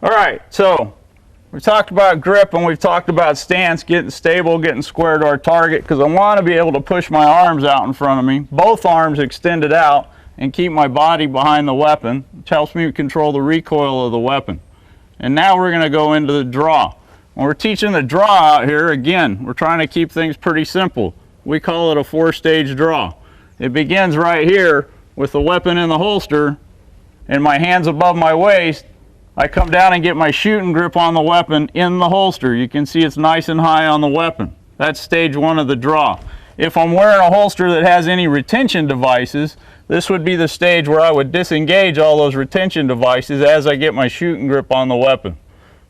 All right, so we've talked about grip and we've talked about stance, getting stable, getting square to our target, because I want to be able to push my arms out in front of me, both arms extended out, and keep my body behind the weapon, which helps me control the recoil of the weapon. And now we're going to go into the draw. When we're teaching the draw out here, again, we're trying to keep things pretty simple. We call it a 4-stage draw. It begins right here with the weapon in the holster and my hands above my waist. I come down and get my shooting grip on the weapon in the holster. You can see it's nice and high on the weapon. That's stage 1 of the draw. If I'm wearing a holster that has any retention devices, this would be the stage where I would disengage all those retention devices as I get my shooting grip on the weapon.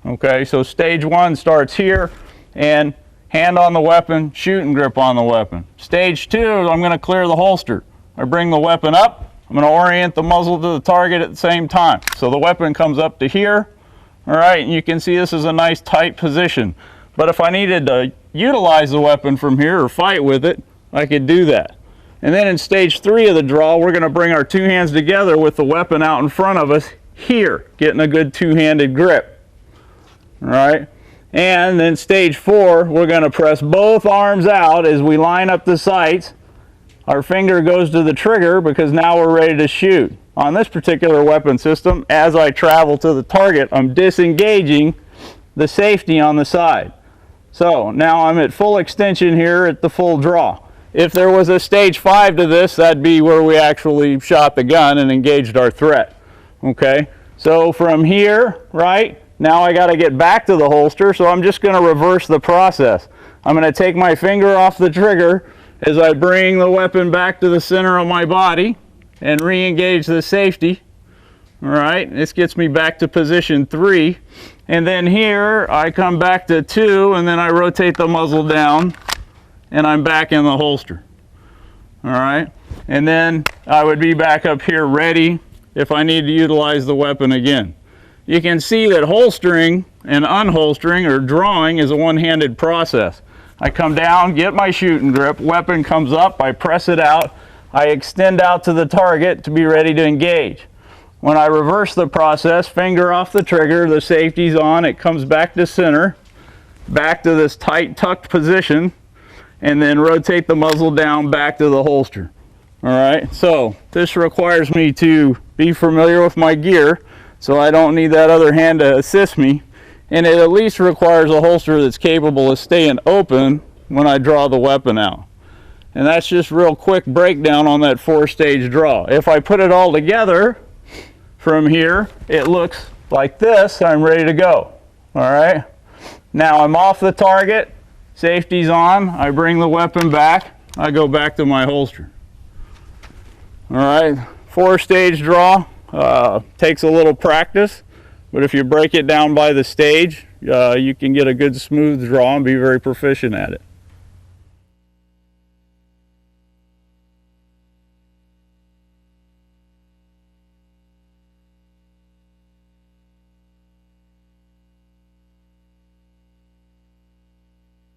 Okay, so stage 1 starts here, and hand on the weapon, shooting grip on the weapon. Stage 2, I'm going to clear the holster. I bring the weapon up. I'm going to orient the muzzle to the target at the same time. So the weapon comes up to here. All right, and you can see this is a nice tight position. But if I needed to utilize the weapon from here or fight with it, I could do that. And then in stage 3 of the draw, we're going to bring our 2 hands together with the weapon out in front of us here, getting a good 2-handed grip. All right, and then stage 4, we're going to press both arms out as we line up the sights. Our finger goes to the trigger because now we're ready to shoot. On this particular weapon system, as I travel to the target, I'm disengaging the safety on the side. So now I'm at full extension here at the full draw. If there was a stage 5 to this, that'd be where we actually shot the gun and engaged our threat. Okay, so from here, right, now I got to get back to the holster, so I'm just going to reverse the process. I'm going to take my finger off the trigger as I bring the weapon back to the center of my body and re-engage the safety. All right, this gets me back to position 3. And then here, I come back to 2, and then I rotate the muzzle down, and I'm back in the holster. All right, and then I would be back up here ready if I need to utilize the weapon again. You can see that holstering and unholstering or drawing is a one-handed process. I come down, get my shooting grip, weapon comes up, I press it out, I extend out to the target to be ready to engage. When I reverse the process, finger off the trigger, the safety's on, it comes back to center, back to this tight tucked position, and then rotate the muzzle down back to the holster. All right, so this requires me to be familiar with my gear, so I don't need that other hand to assist me. And it at least requires a holster that's capable of staying open when I draw the weapon out. And that's just real quick breakdown on that 4-stage draw. If I put it all together from here, it looks like this. I'm ready to go. All right. Now I'm off the target. Safety's on. I bring the weapon back. I go back to my holster. All right. 4-stage draw. Takes a little practice. But if you break it down by the stage, you can get a good smooth draw and be very proficient at it.